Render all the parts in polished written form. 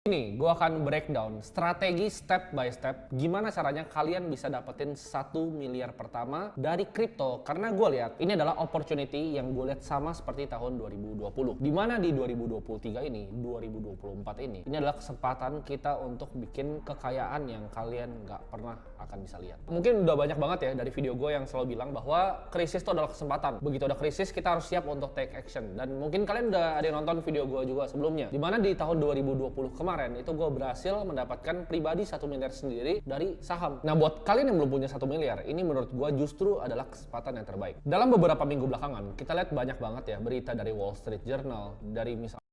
Ini gue akan breakdown strategi step by step gimana caranya kalian bisa dapetin 1 miliar pertama dari kripto, karena gue lihat ini adalah opportunity yang gue lihat sama seperti tahun 2020, dimana di 2023 ini 2024 ini adalah kesempatan kita untuk bikin kekayaan yang kalian nggak pernah akan bisa lihat. Mungkin udah banyak banget ya dari video gue yang selalu bilang bahwa krisis itu adalah kesempatan. Begitu ada krisis kita harus siap untuk take action, dan mungkin kalian udah ada yang nonton video gue juga sebelumnya, dimana di tahun 2020 kemarin itu gue berhasil mendapatkan pribadi 1 miliar sendiri dari saham. Nah, buat kalian yang belum punya 1 miliar, ini menurut gue justru adalah kesempatan yang terbaik. Dalam beberapa minggu belakangan, kita lihat banyak banget ya berita dari Wall Street Journal, dari misalnya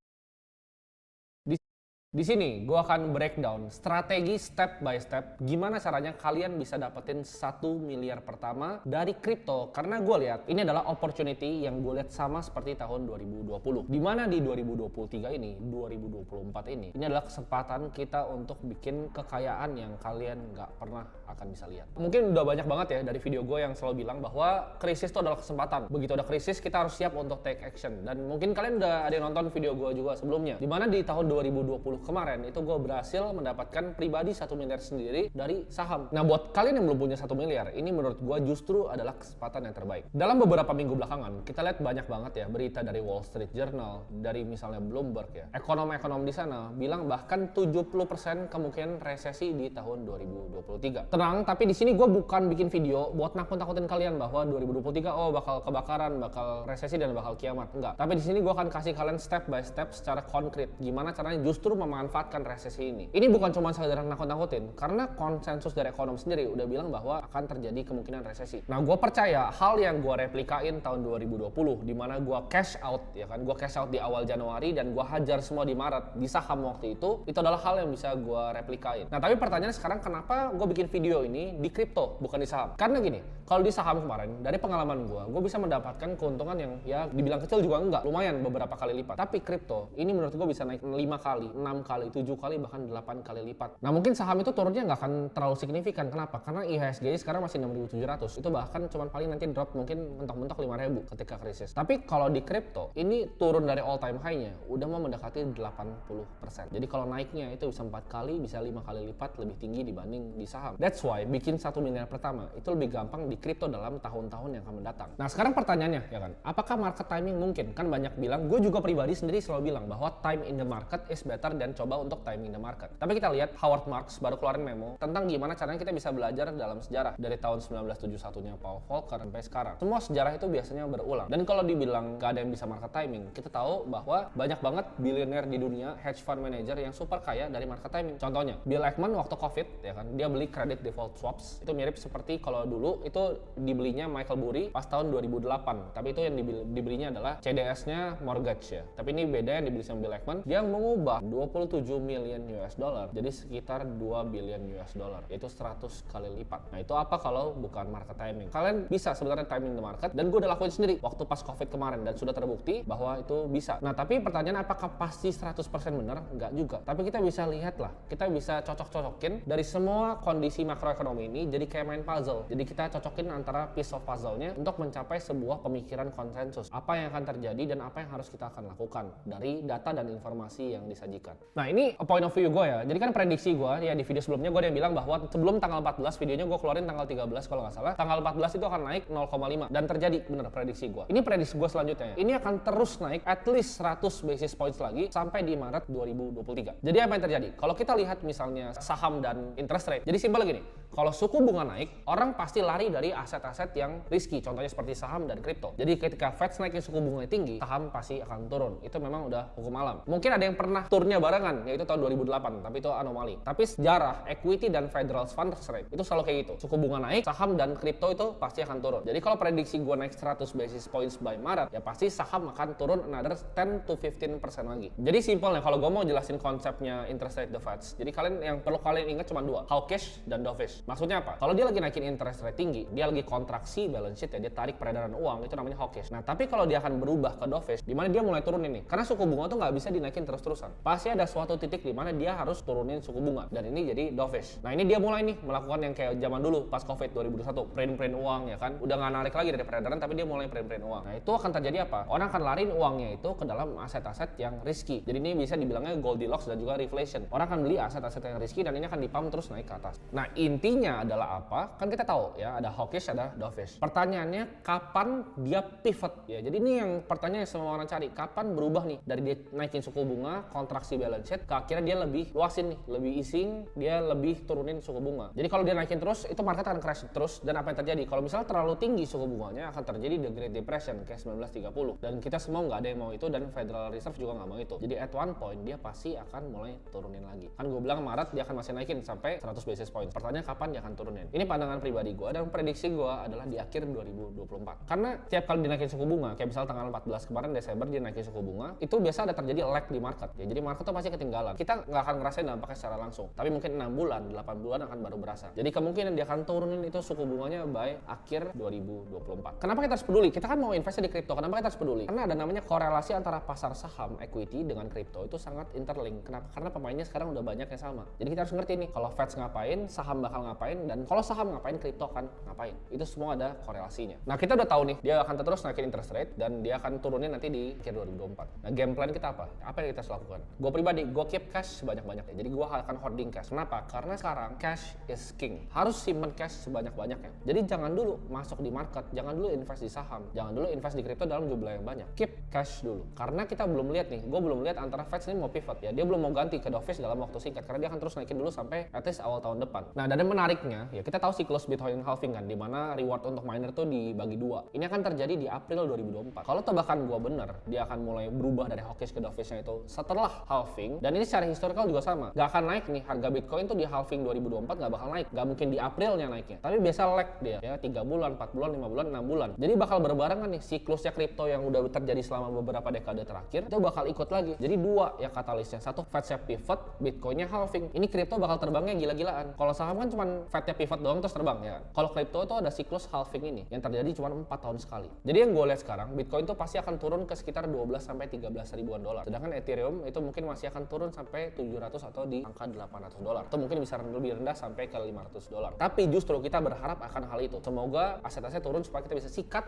di sini gue akan breakdown strategi step by step gimana caranya kalian bisa dapetin 1 miliar pertama dari kripto, karena gue lihat ini adalah opportunity yang gue lihat sama seperti tahun 2020, dimana di 2023 ini 2024 ini adalah kesempatan kita untuk bikin kekayaan yang kalian nggak pernah akan bisa lihat. Mungkin udah banyak banget ya dari video gue yang selalu bilang bahwa krisis itu adalah kesempatan. Begitu ada krisis kita harus siap untuk take action, dan mungkin kalian udah ada yang nonton video gue juga sebelumnya, dimana di tahun 2020 kemarin itu gue berhasil mendapatkan pribadi 1 miliar sendiri dari saham. Nah, buat kalian yang belum punya 1 miliar, ini menurut gue justru adalah kesempatan yang terbaik. Dalam beberapa minggu belakangan, kita lihat banyak banget ya berita dari Wall Street Journal, dari misalnya Bloomberg ya. Ekonom-ekonom di sana bilang bahkan 70% kemungkinan resesi di tahun 2023. Tenang, tapi di sini gue bukan bikin video buat nakut-nakutin kalian bahwa 2023 bakal kebakaran, bakal resesi dan bakal kiamat. Enggak. Tapi di sini gue akan kasih kalian step by step secara konkret gimana caranya justru memanfaatkan resesi ini. Ini bukan cuma sekedar nakut-nakutin, karena konsensus dari ekonom sendiri udah bilang bahwa akan terjadi kemungkinan resesi. Nah, gue percaya hal yang gue replikain tahun 2020, dimana gue cash out, ya kan, gue cash out di awal Januari dan gue hajar semua di Maret di saham waktu itu adalah hal yang bisa gue replikain. Nah, tapi pertanyaannya sekarang, kenapa gue bikin video ini di kripto bukan di saham? Karena gini, kalau di saham kemarin dari pengalaman gue bisa mendapatkan keuntungan yang ya dibilang kecil juga enggak, lumayan beberapa kali lipat. Tapi kripto ini menurut gue bisa naik 5 kali, 6 kali, 7 kali, bahkan 8 kali lipat. Nah, mungkin saham itu turunnya nggak akan terlalu signifikan. Kenapa? Karena IHSG sekarang masih 6.700. Itu bahkan cuma paling nanti drop mungkin mentok-mentok 5.000 ketika krisis. Tapi kalau di kripto, ini turun dari all time high-nya udah mau mendekati 80%. Jadi kalau naiknya itu bisa 4 kali, bisa 5 kali lipat lebih tinggi dibanding di saham. That's why bikin 1 miliar pertama itu lebih gampang di kripto dalam tahun-tahun yang akan mendatang. Nah, sekarang pertanyaannya ya kan, apakah market timing mungkin? Kan banyak bilang, gue juga pribadi sendiri selalu bilang bahwa time in the market is better dan coba untuk timing the market. Tapi kita lihat Howard Marks baru keluarin memo tentang gimana caranya kita bisa belajar dalam sejarah dari tahun 1971-nya Paul Volcker sampai sekarang. Semua sejarah itu biasanya berulang. Dan kalau dibilang gak ada yang bisa market timing, kita tahu bahwa banyak banget bilioner di dunia, hedge fund manager yang super kaya dari market timing. Contohnya, Bill Ackman waktu COVID, ya kan, dia beli credit default swaps. Itu mirip seperti kalau dulu itu dibelinya Michael Burry pas tahun 2008. Tapi itu yang dibelinya adalah CDS-nya mortgage ya. Tapi ini beda yang dibeli sama Bill Ackman. Dia mengubah 27 million US dollar jadi sekitar 2 billion US dollar, yaitu 100 kali lipat. Nah, itu apa kalau bukan market timing? Kalian bisa sebenarnya timing the market, dan gue udah lakuin sendiri waktu pas COVID kemarin dan sudah terbukti bahwa itu bisa. Nah, tapi pertanyaan apakah pasti 100% benar? Enggak juga. Tapi kita bisa lihat lah, kita bisa cocok-cocokin dari semua kondisi makroekonomi ini jadi kayak main puzzle. Jadi kita cocokin antara piece of puzzle-nya untuk mencapai sebuah pemikiran konsensus. Apa yang akan terjadi dan apa yang harus kita akan lakukan dari data dan informasi yang disajikan. Nah, ini point of view gue ya. Jadi kan prediksi gue ya di video sebelumnya gue yang bilang bahwa sebelum tanggal 14, videonya gue keluarin tanggal 13 kalau nggak salah. Tanggal 14 itu akan naik 0,5 dan terjadi bener prediksi gue. Ini prediksi gue selanjutnya ya. Ini akan terus naik at least 100 basis points lagi sampai di Maret 2023. Jadi apa yang terjadi? Kalau kita lihat misalnya saham dan interest rate. Jadi simpel gini. Kalau suku bunga naik, orang pasti lari dari aset-aset yang risky, contohnya seperti saham dan kripto. Jadi ketika Fed naikin suku bunga tinggi, saham pasti akan turun. Itu memang udah hukum alam. Mungkin ada yang pernah turunnya barengan, yaitu tahun 2008, tapi itu anomali. Tapi sejarah equity dan federal funds rate itu selalu kayak gitu. Suku bunga naik, saham dan kripto itu pasti akan turun. Jadi kalau prediksi gue naik 100 basis points by Maret, ya pasti saham akan turun another 10 to 15% lagi. Jadi simpelnya kalau gue mau jelasin konsepnya interest rate the Feds, jadi kalian yang perlu kalian ingat cuma dua, hawkish dan dovish. dovish. Maksudnya apa? Kalau dia lagi naikin interest rate tinggi, dia lagi kontraksi balance sheet ya, dia tarik peredaran uang, itu namanya hawkish. Nah, tapi kalau dia akan berubah ke dovish, di mana dia mulai turunin nih. Karena suku bunga tuh nggak bisa dinaikin terus-terusan. Pasti ada suatu titik di mana dia harus turunin suku bunga, dan ini jadi dovish. Nah, ini dia mulai nih melakukan yang kayak zaman dulu pas Covid 2021, print uang ya kan. Udah nggak narik lagi dari peredaran, tapi dia mulai print uang. Nah, itu akan terjadi apa? Orang akan lariin uangnya itu ke dalam aset-aset yang risky. Jadi ini bisa dibilangnya Goldilocks dan juga reflation. Orang akan beli aset-aset yang risky dan ini akan dipump terus naik ke atas. Nah, intinya adalah apa? Kan kita tahu ya, ada hawkish, ada dovish. Pertanyaannya, kapan dia pivot? Ya, jadi ini yang pertanyaan semua orang cari. Kapan berubah nih dari dia naikin suku bunga, kontraksi balance sheet, ke akhirnya dia lebih luasin nih, lebih easing, dia lebih turunin suku bunga. Jadi kalau dia naikin terus, itu market akan crash terus. Dan apa yang terjadi? Kalau misalnya terlalu tinggi suku bunganya, akan terjadi the Great Depression kayak 1930. Dan kita semua nggak ada yang mau itu, dan Federal Reserve juga nggak mau itu. Jadi at one point dia pasti akan mulai turunin lagi. Kan gue bilang Maret dia akan masih naikin sampai 100 basis point. Pertanyaan kapan dia akan turunin? Ini pandangan pribadi gue, dan prediksi gue adalah di akhir 2024. Karena tiap kali dinaikin suku bunga, kayak misalnya tanggal 14 kemarin Desember dia naikin suku bunga, itu biasa ada terjadi lag di market. Ya, jadi market tuh pasti ketinggalan. Kita nggak akan ngerasain dampaknya secara langsung. Tapi mungkin 6 bulan, 8 bulan akan baru berasa. Jadi kemungkinan dia akan turunin itu suku bunganya by akhir 2024. Kenapa kita harus peduli? Kita kan mau investasi di kripto. Kenapa kita harus peduli? Karena ada namanya korelasi antara pasar saham equity dengan kripto itu sangat interlink. Kenapa? Karena pemainnya sekarang udah banyak yang sama. Jadi kita harus ngerti nih, kalau Fed ngapain, saham bakal ngapain, dan kalau saham ngapain, kripto akan ngapain. Itu semua ada korelasinya. Nah, kita udah tahu nih, dia akan terus naikin interest rate dan dia akan turunin nanti di akhir 2024. Nah, game plan kita apa? Apa yang kita harus lakukan? Gue pribadi, gue keep cash sebanyak-banyaknya. Jadi gue akan hoarding cash. Kenapa? Karena sekarang cash is king. Harus simpen cash sebanyak-banyaknya. Jadi jangan dulu masuk di market, jangan dulu invest di saham, jangan dulu invest di kripto dalam jumlah yang banyak. Keep cash dulu. Karena kita belum lihat nih, gue belum lihat antara Fed ini mau pivot ya. Dia belum mau ganti ke dovish dalam waktu singkat karena dia akan terus naikin dulu sampai at least awal tahun depan. Nah, dan yang menariknya ya, kita tahu siklus Bitcoin halving kan, di mana reward untuk miner tuh dibagi dua. Ini akan terjadi di April 2024. Kalau tebakan gue bener, dia akan mulai berubah dari hawkish ke dovishnya itu setelah halving. Dan ini secara historical juga sama. Gak akan naik nih harga Bitcoin tuh di halving 2024, gak bakal naik. Gak mungkin di Aprilnya naiknya. Tapi biasa lag dia ya, 3 bulan, 4 bulan, 5 bulan, 6 bulan. Jadi bakal berbarengan nih siklusnya kripto yang udah terjadi selama beberapa dekade terakhir itu bakal ikut lagi. Jadi dua ya katalisnya. Satu, Fednya pivot, Bitcoinnya halving. Ini kripto bakal terbangnya gila-gilaan. Kalau saham kan cuma Fednya pivot doang terus terbang ya. Kalau kripto itu ada siklus halving ini yang terjadi cuma 4 tahun sekali. Jadi yang gue lihat sekarang, Bitcoin tuh pasti akan turun ke sekitar 12 sampai 13 ribuan dolar. Sedangkan Ethereum itu mungkin masih akan turun sampai 700 atau di angka 800 dolar. Atau mungkin bisa lebih rendah sampai ke 500 dolar. Tapi justru kita berharap akan hal itu. Semoga aset-aset turun supaya kita bisa sikat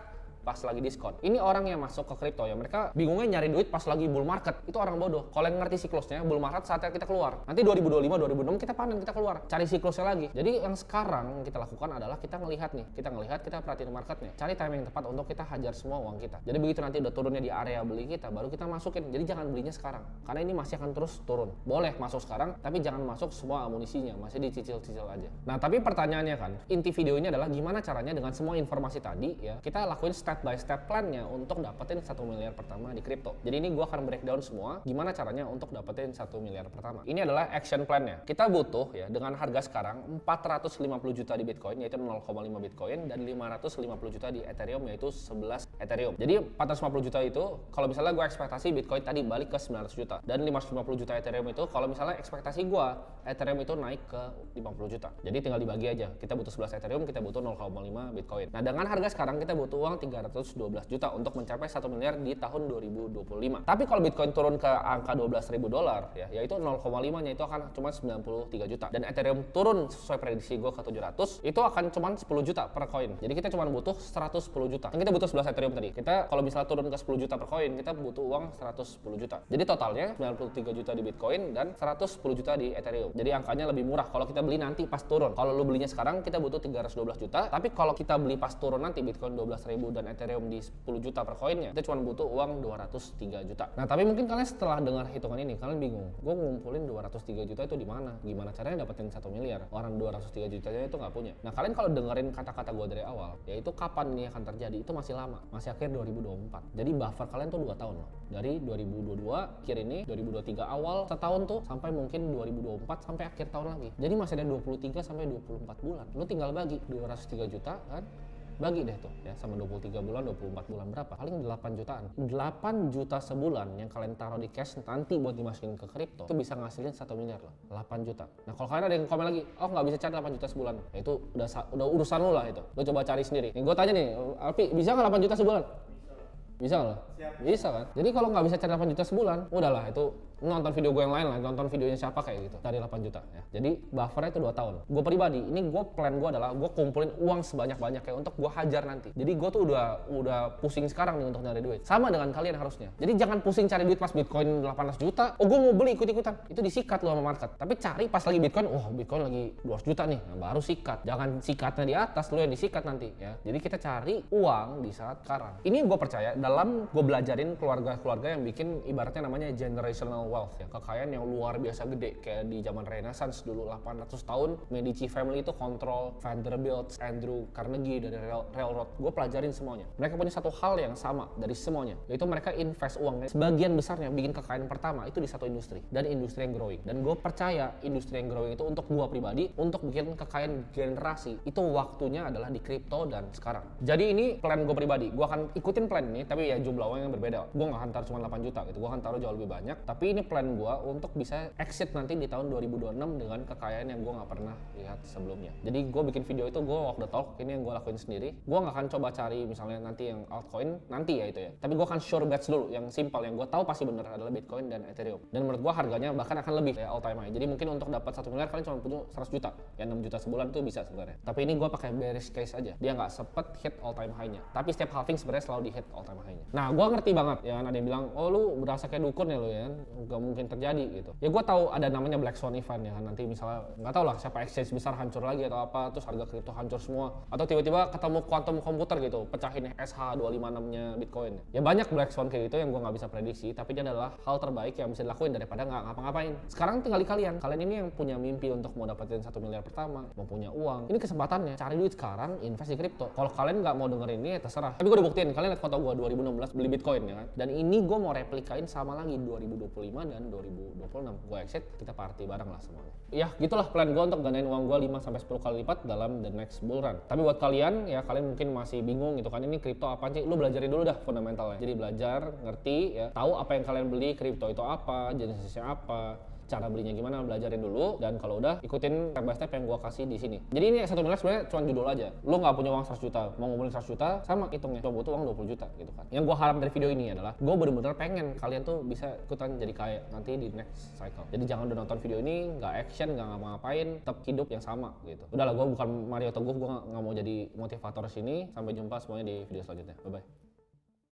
pas lagi diskon. Ini orang yang masuk ke kripto ya, mereka bingungnya nyari duit pas lagi bull market. Itu orang bodoh. Kalau yang ngerti siklusnya, bull market saatnya kita keluar. Nanti 2025, 2026 kita panen, kita keluar. Cari siklusnya lagi. Jadi yang sekarang kita lakukan adalah kita ngelihat nih. Kita perhatiin marketnya. Cari timing yang tepat untuk kita hajar semua uang kita. Jadi begitu nanti udah turunnya di area beli kita, baru kita masukin. Jadi jangan belinya sekarang. Karena ini masih akan terus turun. Boleh masuk sekarang, tapi jangan masuk semua amunisinya. Masih dicicil-cicil aja. Nah, tapi pertanyaannya kan, inti video ini adalah gimana caranya dengan semua informasi tadi ya, kita lakuin step by step plannya untuk dapetin 1 miliar pertama di kripto. Jadi ini gua akan breakdown semua gimana caranya untuk dapetin 1 miliar pertama. Ini adalah action plan-nya. Kita butuh ya dengan harga sekarang 450 juta di Bitcoin yaitu 0,5 Bitcoin dan 550 juta di Ethereum yaitu 11 Ethereum. Jadi 450 juta itu kalau misalnya gua ekspektasi Bitcoin tadi balik ke 900 juta dan 550 juta Ethereum itu kalau misalnya ekspektasi gua Ethereum itu naik ke 50 juta. Jadi tinggal dibagi aja. Kita butuh 11 Ethereum, kita butuh 0,5 Bitcoin. Nah, dengan harga sekarang kita butuh uang 312 juta untuk mencapai 1 miliar di tahun 2025. Tapi kalau Bitcoin turun ke angka 12.000 dolar ya, yaitu 0,5-nya itu akan cuma 93 juta. Dan Ethereum turun sesuai prediksi gue ke 700, itu akan cuma 10 juta per koin. Jadi kita cuma butuh 110 juta. Dan kita butuh 11 Ethereum tadi. Kita kalau misalnya turun ke 10 juta per koin, kita butuh uang 110 juta. Jadi totalnya 93 juta di Bitcoin dan 110 juta di Ethereum. Jadi angkanya lebih murah kalau kita beli nanti pas turun. Kalau lu belinya sekarang kita butuh 312 juta, tapi kalau kita beli pas turun nanti Bitcoin 12.000 dan Ethereum di 10 juta per koinnya, kita cuma butuh uang 203 juta. Nah, tapi mungkin kalian setelah dengar hitungan ini, kalian bingung, gue ngumpulin 203 juta itu di mana? Gimana caranya dapetin 1 miliar? Orang 203 jutanya itu nggak punya. Nah, kalian kalau dengerin kata-kata gue dari awal, yaitu kapan ini akan terjadi, itu masih lama, masih akhir 2024. Jadi buffer kalian tuh 2 tahun loh. Dari 2022 akhir ini, 2023 awal, setahun tuh sampai mungkin 2024 sampai akhir tahun lagi. Jadi masih ada 23 sampai 24 bulan. Lu tinggal bagi 203 juta kan bagi deh tuh ya sama 23 bulan, 24 bulan berapa? Paling 8 jutaan. 8 juta sebulan yang kalian taruh di cash nanti buat dimasukin ke kripto, itu bisa ngasilin 1 miliar loh. 8 juta. Nah kalau kalian ada yang komen lagi, oh nggak bisa cari 8 juta sebulan, ya itu udah urusan lo lah itu. Lo coba cari sendiri. Nih gue tanya nih, Alpi, bisa nggak 8 juta sebulan? Bisa nggak lo? Bisa kan? Jadi kalau nggak bisa cari 8 juta sebulan, udahlah itu nonton video gue yang lain lah, nonton videonya siapa kayak gitu, dari 8 juta ya. Jadi buffernya itu 2 tahun. Gue pribadi, plan gue adalah gue kumpulin uang sebanyak-banyaknya untuk gue hajar nanti. Jadi gue tuh udah pusing sekarang nih untuk nyari duit. Sama dengan kalian harusnya. Jadi jangan pusing cari duit pas Bitcoin 18 juta, oh gue mau beli ikut-ikutan. Itu disikat lo sama market. Tapi cari pas lagi Bitcoin, Bitcoin lagi 200 juta nih, nah, baru sikat. Jangan sikatnya di atas, lo yang disikat nanti ya. Jadi kita cari uang di saat sekarang. Ini gue percaya dalam gue belajarin keluarga-keluarga yang bikin ibaratnya namanya generational wealth ya, kekayaan yang luar biasa gede kayak di zaman Renaissance dulu 800 tahun Medici family itu kontrol Vanderbilt, Andrew Carnegie dari railroad. Gue pelajarin semuanya. Mereka punya satu hal yang sama dari semuanya, yaitu mereka invest uangnya sebagian besarnya bikin kekayaan pertama itu di satu industri, dan industri yang growing. Dan gue percaya industri yang growing itu untuk gue pribadi, untuk bikin kekayaan generasi itu waktunya adalah di kripto dan sekarang. Jadi ini plan gue pribadi, gue akan ikutin plan ini tapi ya jumlah uang yang berbeda. Gue gak akan taruh cuma 8 juta gitu, gue akan taruh jauh lebih banyak. Tapi ini plan gue untuk bisa exit nanti di tahun 2026 dengan kekayaan yang gue gak pernah lihat sebelumnya. Jadi gue bikin video itu, gue walk the talk, ini yang gue lakuin sendiri. Gue gak akan coba cari misalnya nanti yang altcoin, nanti ya itu ya. Tapi gue akan sure bets dulu, yang simple, yang gue tahu pasti bener adalah Bitcoin dan Ethereum. Dan menurut gue harganya bahkan akan lebih ya all time high. Jadi mungkin untuk dapat 1 miliar kalian cuma butuh 100 juta, ya 6 juta sebulan tuh bisa sebenarnya. Tapi ini gue pakai bearish case aja, dia nggak sepet hit all time high-nya. Tapi setiap halving sebenarnya selalu di hit all time high-nya. Nah gue ngerti banget ya, ada yang bilang, oh lu berasa kayak dukun ya lu ya, nggak mungkin terjadi gitu. Ya gue tahu ada namanya black swan event ya, nanti misalnya nggak tahu lah siapa exchange besar hancur lagi atau apa, terus harga kripto hancur semua, atau tiba-tiba ketemu quantum komputer gitu, pecahin SH256-nya Bitcoin. Ya banyak black swan kayak gitu yang gue nggak bisa prediksi, tapi ini adalah hal terbaik yang bisa dilakuin daripada nggak ngapa-ngapain. Sekarang tinggal di kalian ini yang punya mimpi untuk mau dapetin 1 miliar pertama, mau punya uang, ini kesempatannya, cari duit sekarang, invest di kripto. Kalau kalian nggak mau dengerin ini ya terserah. Tapi gue udah buktiin, kalian lihat foto gue 2016 beli Bitcoin ya kan, dan ini gue mau replikain sama lagi 2025 dan 2026 gue exit, kita party bareng lah semuanya. Ya gitulah plan gue untuk gandain uang gue 5-10 kali lipat dalam the next bull run. Tapi buat kalian ya, kalian mungkin masih bingung gitu kan, ini kripto apa sih, lu belajarin dulu dah fundamentalnya. Jadi belajar, ngerti ya, tahu apa yang kalian beli, kripto itu apa, jenisnya apa, cara belinya gimana, belajarin dulu. Dan kalau udah, ikutin step by step yang gua kasih di sini. Jadi ini 1 miliar sebenarnya cuma judul aja. Lu nggak punya uang 100 juta, mau ngumpulin 100 juta, sama hitungnya cuma butuh uang 20 juta gitu kan. Yang gua harap dari video ini adalah gua bener-bener pengen kalian tuh bisa ikutan jadi kaya nanti di next cycle. Jadi jangan udah nonton video ini nggak action, nggak ngapa-ngapain, tetap hidup yang sama gitu. Udahlah, gua bukan Mario Teguh, gua nggak mau jadi motivator sini. Sampai jumpa semuanya di video selanjutnya. Bye bye.